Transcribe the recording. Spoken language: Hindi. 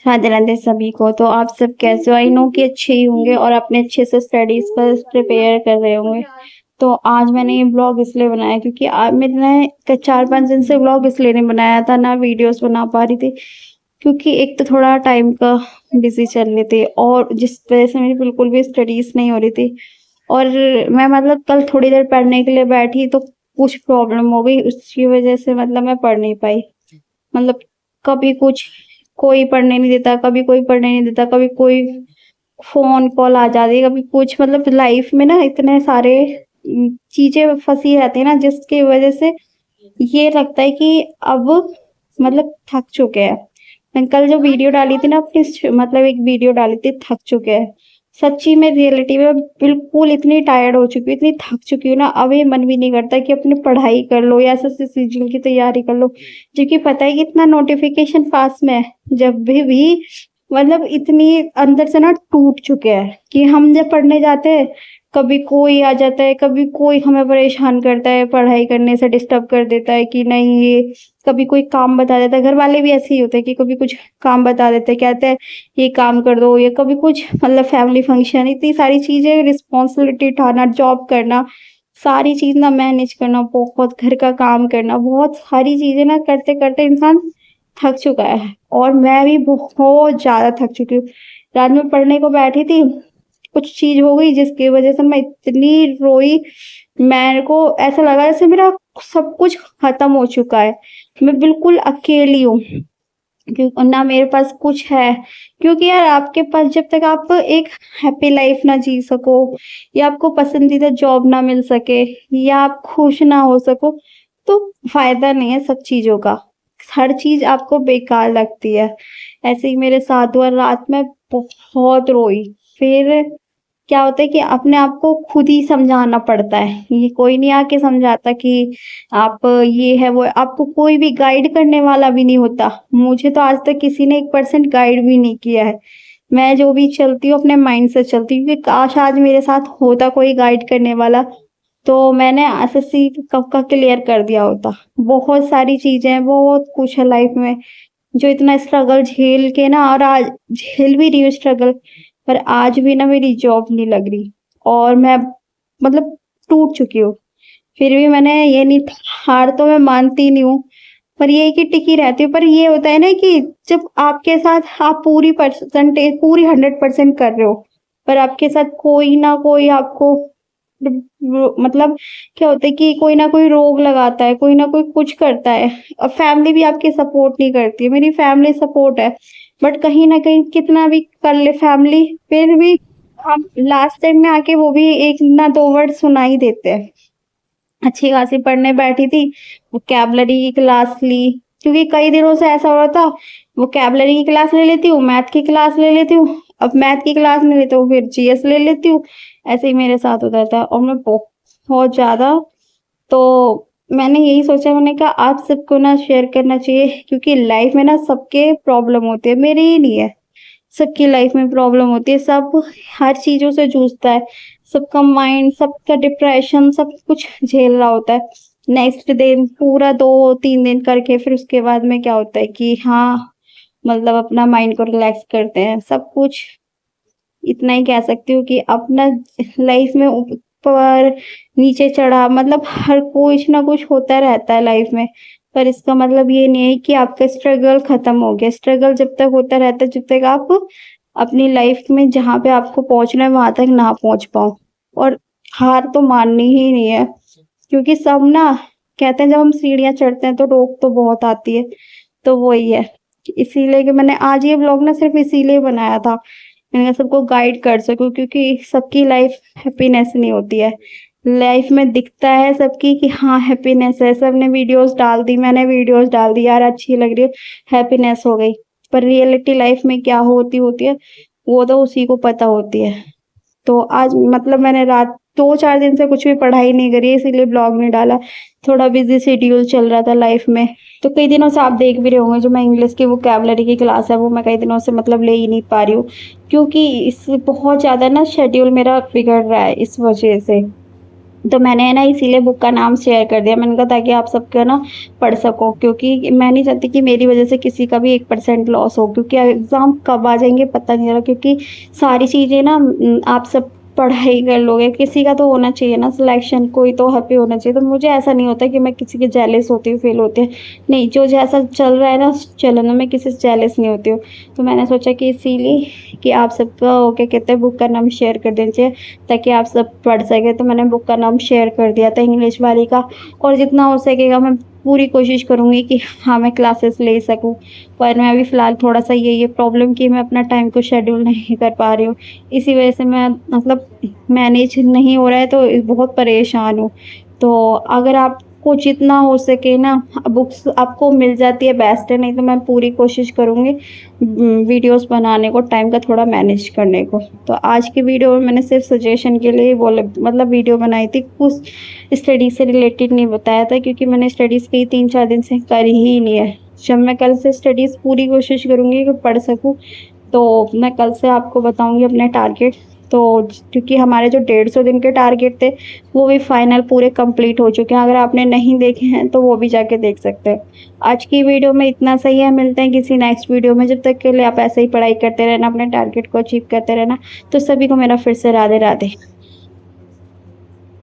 राधे राधे सभी को। तो आप सब कैसे हो? आई नो कि अच्छे ही होंगे और अपने अच्छे से स्टडीज पर प्रिपेयर कर रहे होंगे। तो आज मैंने ये ब्लॉग इसलिए बनाया क्योंकि आज मैंने 4-5 दिन से ब्लॉग इसलिए नहीं बनाया था, ना वीडियोस बना पा रही थी, क्योंकि एक तो थोड़ा टाइम का बिजी चल रही थी और जिस वजह से मेरी बिल्कुल भी स्टडीज नहीं हो रही थी। और मैं मतलब कल थोड़ी देर पढ़ने के लिए बैठी तो कुछ प्रॉब्लम हो गई, उसकी वजह से मतलब मैं पढ़ नहीं पाई। मतलब कभी कुछ कोई पढ़ने नहीं देता, कभी कोई पढ़ने नहीं देता, कभी कोई फ़ोन कॉल आ जाती है, कभी कुछ, मतलब लाइफ में ना इतने सारे चीज़ें फँसी रहती है ना, जिसकी वज़ह से ये लगता है कि अब मतलब थक चुके हैं। मैं कल जो वीडियो डाली थी ना अपनी मतलब एक वीडियो डाली थी थक चुके हैं। सच्ची में रियलिटी में बिल्कुल इतनी टायर्ड हो चुकी हूँ, इतनी थक चुकी हूँ ना, अब ये मन भी नहीं करता कि अपनी पढ़ाई कर लो या एसएससी सीजीएल की तैयारी कर लो। क्योंकि पता है कि इतना नोटिफ़िकेशन पास में है, जब भी मतलब इतनी अंदर से ना टूट चुके हैं कि हम जब पढ़ने जाते हैं, कभी कोई आ जाता है, कभी कोई हमें परेशान करता है, पढ़ाई करने से डिस्टर्ब कर देता है कि नहीं ये, कभी कोई काम बता देता है। घर वाले भी ऐसे ही होते हैं कि कभी कुछ काम बता देते हैं, कहते हैं ये काम कर दो, या कभी कुछ मतलब फैमिली फंक्शन, इतनी सारी चीज़ें, रिस्पॉन्सिबिलिटी उठाना, जॉब करना, सारी चीज़ ना मैनेज करना, बहुत घर का काम करना, बहुत सारी चीज़ें ना करते-करते इंसान थक चुका है। और मैं भी बहुत ज़्यादा थक चुकी हूँ। रात में पढ़ने को बैठी थी, कुछ चीज़ हो गई जिसकी वज़ह से मैं इतनी रोई, मेरे को ऐसा लगा जैसे मेरा सब कुछ खत्म हो चुका है। मैं बिल्कुल अकेली हूँ, क्यों ना मेरे पास कुछ है। क्योंकि यार आपके पास जब तक आप एक हैप्पी लाइफ़ ना जी सको, या आपको पसंदीदा जॉब ना मिल सके, या आप खुश ना हो सको, तो फ़ायदा नहीं है सब चीज़ों का। हर चीज़ आपको बेकार लगती है। ऐसे ही मेरे साथ हुआ, रात में बहुत रोई। फिर क्या होता है कि अपने आप को खुद ही समझाना पड़ता है। ये कोई नहीं आके समझाता कि आप ये है, वो है। आपको कोई भी गाइड करने वाला भी नहीं होता। मुझे तो आज तक किसी ने 1% गाइड भी नहीं किया है। मैं जो भी चलती हूँ अपने माइंड से चलती हूँ, क्योंकि काश आज मेरे साथ होता कोई गाइड करने वाला, तो मैंने एसएससी कब का क्लियर कर दिया होता। बहुत सारी चीज़ें हैं, बहुत कुछ है लाइफ में, जो इतना स्ट्रगल झेल के ना, और आज झेल भी रही हूँ स्ट्रगल, पर आज भी ना मेरी जॉब नहीं लग रही और मैं मतलब टूट चुकी हूँ। फिर भी मैंने ये नहीं, हार तो मैं मानती नहीं हूँ, पर ये है कि टिकी रहती हूँ। पर ये होता है ना कि जब आपके साथ आप पूरी परसेंटेज, पूरी 100% कर रहे हो, पर आपके साथ कोई ना कोई आपको मतलब क्या होता है कि कोई ना कोई रोक लगाता है, कोई ना कोई कुछ करता है, और फैमिली भी आपकी सपोर्ट नहीं करती है। मेरी फैमिली सपोर्ट है, बट कहीं न कहीं कितना भी कर ले फैमिली, फिर भी हम लास्ट टाइम में आके वो भी 1 ना 2 वर्ड सुना ही देते हैं। अच्छी खासी पढ़ने बैठी थी, वोकैब्युलरी की क्लास ली, क्योंकि कई दिनों से ऐसा हो रहा था, वोकैब्युलरी की क्लास ले लेती हूँ, मैथ की क्लास ले लेती हूँ, अब मैथ की क्लास नहीं लेती हूँ, फिर जीएस ले लेती हूँ। ऐसे ही मेरे साथ होता था और मैं बहुत ज़्यादा, तो मैंने यही सोचा, मैंने कहा आप सबको ना शेयर करना चाहिए, क्योंकि लाइफ में ना सबके प्रॉब्लम होती है, मेरी ही नहीं है। सबकी लाइफ में प्रॉब्लम होती है, सब हर चीज़ों से जूझता है, सबका माइंड, सबका डिप्रेशन, सब कुछ झेल रहा होता है। नेक्स्ट दिन पूरा 2-3 दिन करके फिर उसके बाद में क्या होता है कि हाँ, मतलब अपना माइंड को रिलैक्स करते हैं, सब कुछ। इतना ही कह सकती हूँ कि अपना लाइफ में ऊपर नीचे चढ़ा, मतलब हर कुछ ना कुछ होता रहता है लाइफ में। पर इसका मतलब ये नहीं है कि आपका स्ट्रगल खत्म हो गया। स्ट्रगल जब तक होता रहता है, जब तक आप अपनी लाइफ में जहाँ पे आपको पहुँचना है वहां तक ना पहुँच पाओ। और हार तो माननी ही नहीं है, क्योंकि सब ना कहते हैं जब हम सीढ़ियाँ चढ़ते हैं तो रोक तो बहुत आती है। तो वही है, इसीलिए कि मैंने आज ये ब्लॉग ना सिर्फ इसीलिए बनाया था, मैंने कहा सबको गाइड कर सकूँ, क्योंकि सबकी लाइफ हैप्पीनेस नहीं होती है। लाइफ में दिखता है सबकी कि हाँ हैप्पीनेस है, सबने वीडियोस डाल दी, मैंने वीडियोस डाल दी, यार अच्छी लग रही है, हैप्पीनेस हो गई। पर रियलिटी लाइफ में क्या होती है, वो तो उसी को पता होती है। तो आज मतलब मैंने रात 2-4 दिन से कुछ भी पढ़ाई नहीं करी है, इसीलिए ब्लॉग नहीं डाला। थोड़ा बिज़ी शेड्यूल चल रहा था लाइफ में। तो कई दिनों से आप देख भी रहे होंगे, जो मैं इंग्लिश की वोकैब्युलरी की क्लास है वो मैं कई दिनों से मतलब ले ही नहीं पा रही हूँ, क्योंकि इस बहुत ज़्यादा ना शेड्यूल मेरा बिगड़ रहा है इस वजह से। तो मैंने है ना इसीलिए बुक का नाम शेयर कर दिया। मैंने कहा ताकि आप सबका ना पढ़ सको, क्योंकि मैं नहीं चाहती कि मेरी वज़ह से किसी का भी 1% लॉस हो, क्योंकि एग्ज़ाम कब आ जाएँगे पता नहीं चला, क्योंकि सारी चीज़ें ना आप सब पढ़ाई कर लोगे, किसी का तो होना चाहिए ना सिलेक्शन, कोई तो हैप्पी होना चाहिए। तो मुझे ऐसा नहीं होता कि मैं किसी के जेलस होती हूँ, फ़ील होती है। नहीं, जो जैसा चल रहा है ना चलो ना, मैं किसी से जेलस नहीं होती हूँ। तो मैंने सोचा कि इसीलिए कि आप सबका वो क्या कहते हैं बुक का नाम शेयर कर देना चाहिए, ताकि आप सब पढ़ सकें। तो मैंने बुक का नाम शेयर कर दिया था इंग्लिश वाली का, और जितना हो सकेगा मैं पूरी कोशिश करूँगी कि हाँ, मैं क्लासेस ले सकूँ। पर मैं अभी फ़िलहाल थोड़ा-सा ये प्रॉब्लम कि मैं अपना टाइम को शेड्यूल नहीं कर पा रही हूँ। इसी वजह से मैं मतलब मैनेज नहीं हो रहा है, तो बहुत परेशान हूँ। तो अगर आपको जितना हो सके ना बुक्स आपको मिल जाती है बेस्ट है, नहीं तो मैं पूरी कोशिश करूँगी वीडियोज़ बनाने को, टाइम का थोड़ा मैनेज करने को। तो आज की वीडियो में मैंने सिर्फ़ सजेशन के लिए बोला मतलब वीडियो बनाई थी, कुछ स्टडी से रिलेटेड नहीं बताया था, क्योंकि मैंने स्टडीज़ कई 3-4 दिन से करी ही नहीं है। जब मैं कल से स्टडीज़ पूरी कोशिश करूँगी कि पढ़ सकूँ, तो मैं कल से आपको बताऊँगी अपने टारगेट। तो क्योंकि हमारे जो 150 दिन के टारगेट थे, वो भी फाइनल पूरे कंप्लीट हो चुके हैं। अगर आपने नहीं देखे हैं, तो वो भी जाके देख सकते हैं। आज की वीडियो में इतना सही है, मिलते हैं किसी नेक्स्ट वीडियो में। जब तक के लिए आप ऐसे ही पढ़ाई करते रहना, अपने टारगेट को अचीव करते रहना। तो सभी को मेरा फिर से राधे-राधे।